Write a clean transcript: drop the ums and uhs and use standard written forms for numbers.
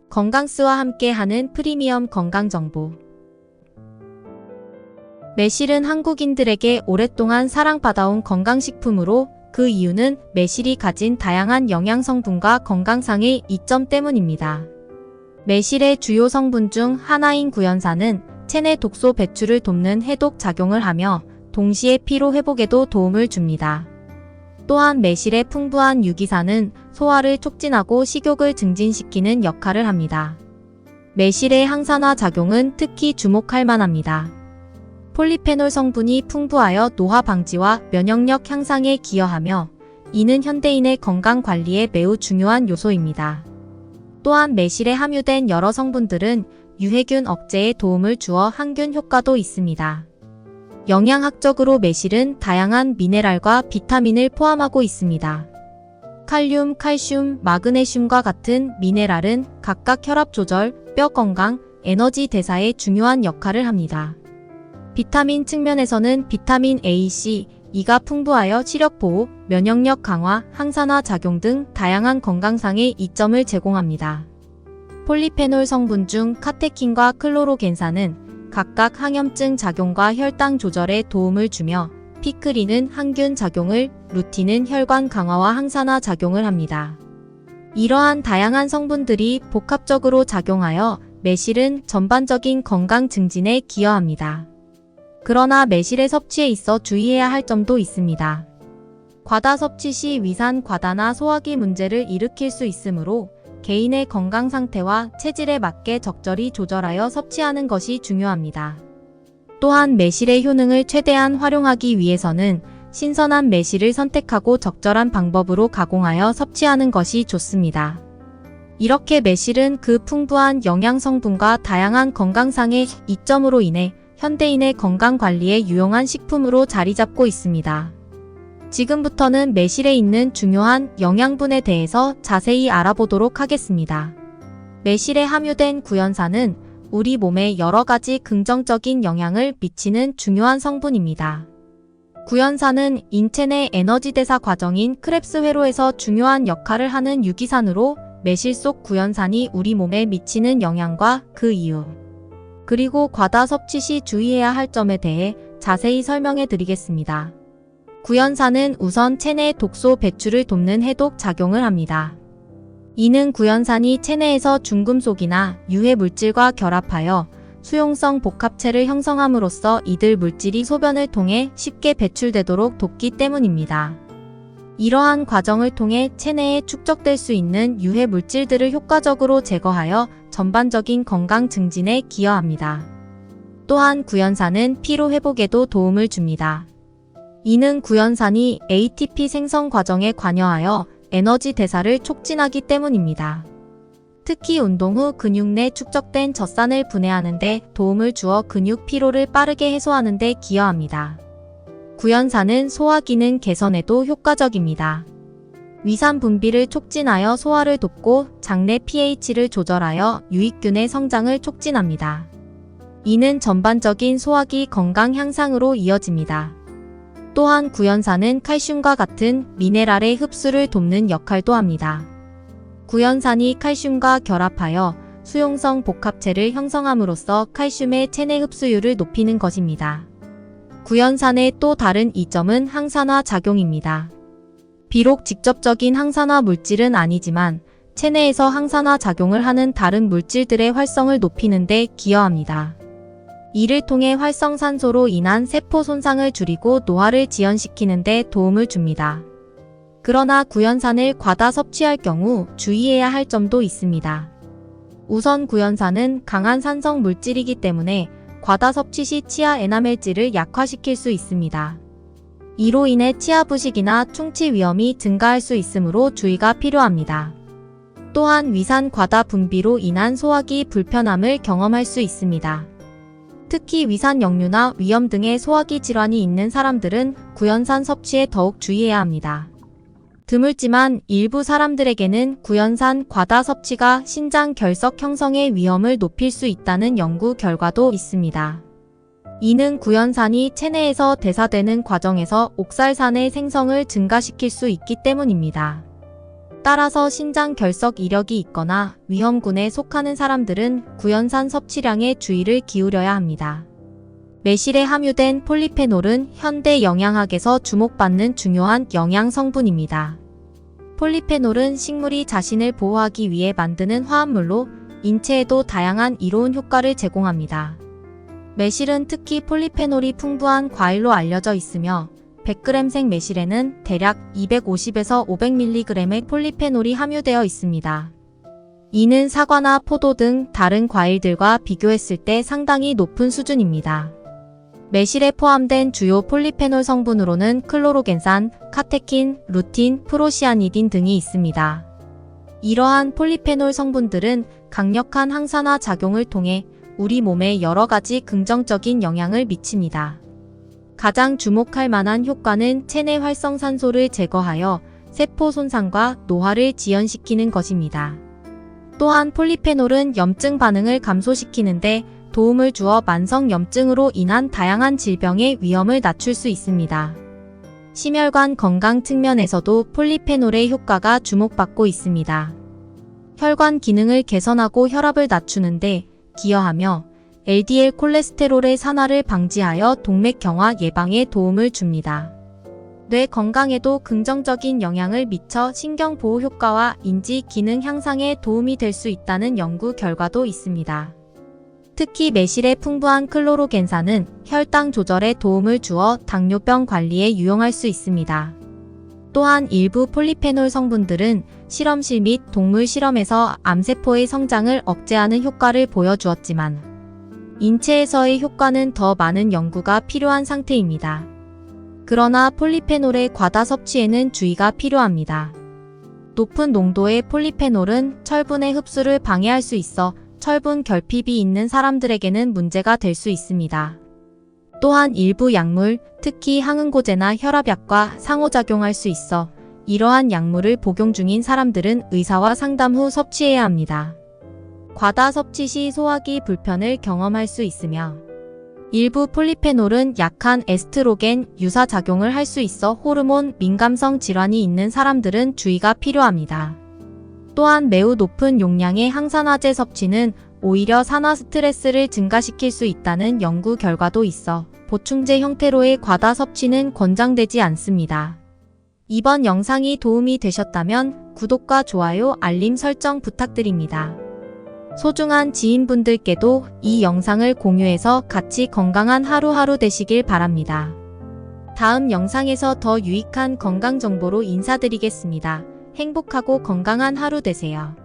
건강스와 함께하는 프리미엄 건강정보. 매실은 한국인들에게 오랫동안 사랑받아온 건강식품으로 그 이유는 매실이 가진 다양한 영양성분과 건강상의 이점 때문입니다. 매실의 주요 성분 중 하나인 구연산은 체내 독소 배출을 돕는 해독 작용을 하며 동시에 피로 회복에도 도움을 줍니다. 또한 매실의 풍부한 유기산은 소화를 촉진하고 식욕을 증진시키는 역할을 합니다. 매실의 항산화 작용은 특히 주목할 만합니다. 폴리페놀 성분이 풍부하여 노화 방지와 면역력 향상에 기여하며 이는 현대인의 건강 관리에 매우 중요한 요소입니다. 또한 매실에 함유된 여러 성분들은 유해균 억제에 도움을 주어 항균 효과도 있습니다. 영양학적으로 매실은 다양한 미네랄과 비타민을 포함하고 있습니다. 칼륨, 칼슘, 마그네슘과 같은 미네랄은 각각 혈압 조절, 뼈 건강, 에너지 대사에 중요한 역할을 합니다. 비타민 측면에서는 비타민 A, C, E가 풍부하여 시력 보호, 면역력 강화, 항산화 작용 등 다양한 건강상의 이점을 제공합니다. 폴리페놀 성분 중 카테킨과 클로로겐산은 각각 항염증 작용과 혈당 조절에 도움을 주며 피크린은 항균 작용을, 루틴은 혈관 강화와 항산화 작용을 합니다. 이러한 다양한 성분들이 복합적으로 작용하여 매실은 전반적인 건강 증진에 기여합니다. 그러나 매실의 섭취에 있어 주의해야 할 점도 있습니다. 과다 섭취 시 위산 과다나 소화기 문제를 일으킬 수 있으므로 개인의 건강 상태와 체질에 맞게 적절히 조절하여 섭취하는 것이 중요합니다. 또한 매실의 효능을 최대한 활용하기 위해서는 신선한 매실을 선택하고 적절한 방법으로 가공하여 섭취하는 것이 좋습니다. 이렇게 매실은 그 풍부한 영양 성분과 다양한 건강상의 이점으로 인해 현대인의 건강 관리에 유용한 식품으로 자리 잡고 있습니다. 지금부터는 매실에 있는 중요한 영양분에 대해서 자세히 알아보도록 하겠습니다. 매실에 함유된 구연산은 우리 몸에 여러 가지 긍정적인 영향을 미치는 중요한 성분입니다. 구연산은 인체 내 에너지 대사 과정인 크렙스 회로에서 중요한 역할을 하는 유기산으로 매실 속 구연산이 우리 몸에 미치는 영향과 그 이유, 그리고 과다 섭취 시 주의해야 할 점에 대해 자세히 설명해 드리겠습니다. 구연산은 우선 체내 독소 배출을 돕는 해독 작용을 합니다. 이는 구연산이 체내에서 중금속이나 유해 물질과 결합하여 수용성 복합체를 형성함으로써 이들 물질이 소변을 통해 쉽게 배출되도록 돕기 때문입니다. 이러한 과정을 통해 체내에 축적될 수 있는 유해 물질들을 효과적으로 제거하여 전반적인 건강 증진에 기여합니다. 또한 구연산은 피로 회복에도 도움을 줍니다. 이는 구연산이 ATP 생성 과정에 관여하여 에너지 대사를 촉진하기 때문입니다. 특히 운동 후 근육 내 축적된 젖산을 분해하는 데 도움을 주어 근육 피로를 빠르게 해소하는 데 기여합니다. 구연산은 소화 기능 개선에도 효과적입니다. 위산 분비를 촉진하여 소화를 돕고 장내 pH를 조절하여 유익균의 성장을 촉진합니다. 이는 전반적인 소화기 건강 향상으로 이어집니다. 또한 구연산은 칼슘과 같은 미네랄의 흡수를 돕는 역할도 합니다. 구연산이 칼슘과 결합하여 수용성 복합체를 형성함으로써 칼슘의 체내 흡수율을 높이는 것입니다. 구연산의 또 다른 이점은 항산화 작용입니다. 비록 직접적인 항산화 물질은 아니지만 체내에서 항산화 작용을 하는 다른 물질들의 활성을 높이는 데 기여합니다. 이를 통해 활성산소로 인한 세포 손상을 줄이고 노화를 지연시키는 데 도움을 줍니다. 그러나 구연산을 과다 섭취할 경우 주의해야 할 점도 있습니다. 우선 구연산은 강한 산성 물질이기 때문에 과다 섭취 시 치아 에나멜질을 약화시킬 수 있습니다. 이로 인해 치아 부식이나 충치 위험이 증가할 수 있으므로 주의가 필요합니다. 또한 위산 과다 분비로 인한 소화기 불편함을 경험할 수 있습니다. 특히 위산 역류나 위염 등의 소화기 질환이 있는 사람들은 구연산 섭취에 더욱 주의해야 합니다. 드물지만 일부 사람들에게는 구연산 과다 섭취가 신장 결석 형성의 위험을 높일 수 있다는 연구 결과도 있습니다. 이는 구연산이 체내에서 대사되는 과정에서 옥살산의 생성을 증가시킬 수 있기 때문입니다. 따라서 신장 결석 이력이 있거나 위험군에 속하는 사람들은 구연산 섭취량에 주의를 기울여야 합니다. 매실에 함유된 폴리페놀은 현대 영양학에서 주목받는 중요한 영양 성분입니다. 폴리페놀은 식물이 자신을 보호하기 위해 만드는 화합물로 인체에도 다양한 이로운 효과를 제공합니다. 매실은 특히 폴리페놀이 풍부한 과일로 알려져 있으며 100g 생 매실에는 대략 250에서 500mg의 폴리페놀이 함유되어 있습니다. 이는 사과나 포도 등 다른 과일들과 비교했을 때 상당히 높은 수준입니다. 매실에 포함된 주요 폴리페놀 성분으로는 클로로겐산, 카테킨, 루틴, 프로시아니딘 등이 있습니다. 이러한 폴리페놀 성분들은 강력한 항산화 작용을 통해 우리 몸에 여러 가지 긍정적인 영향을 미칩니다. 가장 주목할 만한 효과는 체내 활성산소를 제거하여 세포 손상과 노화를 지연시키는 것입니다. 또한 폴리페놀은 염증 반응을 감소시키는데 도움을 주어 만성 염증으로 인한 다양한 질병의 위험을 낮출 수 있습니다. 심혈관 건강 측면에서도 폴리페놀의 효과가 주목받고 있습니다. 혈관 기능을 개선하고 혈압을 낮추는데 기여하며 LDL 콜레스테롤의 산화를 방지하여 동맥경화 예방에 도움을 줍니다. 뇌 건강에도 긍정적인 영향을 미쳐 신경보호 효과와 인지 기능 향상에 도움이 될 수 있다는 연구 결과도 있습니다. 특히 매실의 풍부한 클로로겐산은 혈당 조절에 도움을 주어 당뇨병 관리에 유용할 수 있습니다. 또한 일부 폴리페놀 성분들은 실험실 및 동물 실험에서 암세포의 성장을 억제하는 효과를 보여주었지만 인체에서의 효과는 더 많은 연구가 필요한 상태입니다. 그러나 폴리페놀의 과다 섭취에는 주의가 필요합니다. 높은 농도의 폴리페놀은 철분의 흡수를 방해할 수 있어 철분 결핍이 있는 사람들에게는 문제가 될 수 있습니다. 또한 일부 약물, 특히 항응고제나 혈압약과 상호작용할 수 있어 이러한 약물을 복용 중인 사람들은 의사와 상담 후 섭취해야 합니다. 과다 섭취 시 소화기 불편을 경험할 수 있으며 일부 폴리페놀은 약한 에스트로겐 유사 작용을 할 수 있어 호르몬 민감성 질환이 있는 사람들은 주의가 필요합니다. 또한 매우 높은 용량의 항산화제 섭취는 오히려 산화 스트레스를 증가시킬 수 있다는 연구 결과도 있어 보충제 형태로의 과다 섭취는 권장되지 않습니다. 이번 영상이 도움이 되셨다면 구독과 좋아요, 알림 설정 부탁드립니다. 소중한 지인분들께도 이 영상을 공유해서 같이 건강한 하루하루 되시길 바랍니다. 다음 영상에서 더 유익한 건강 정보로 인사드리겠습니다. 행복하고 건강한 하루 되세요.